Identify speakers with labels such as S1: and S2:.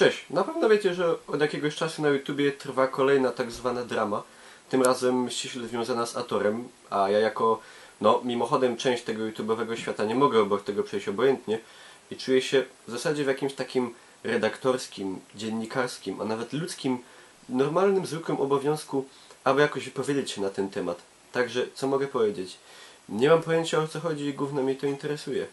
S1: Cześć, na pewno wiecie, że od jakiegoś czasu na YouTubie trwa kolejna tak zwana drama, tym razem ściśle związana z Atorem, a ja jako, mimochodem część tego YouTube'owego świata nie mogę obok tego przejść obojętnie i czuję się w zasadzie w jakimś takim redaktorskim, dziennikarskim, a nawet ludzkim, normalnym, zwykłym obowiązku, aby jakoś wypowiedzieć się na ten temat. Także, co mogę powiedzieć? Nie mam pojęcia, o co chodzi i gówno mnie to interesuje.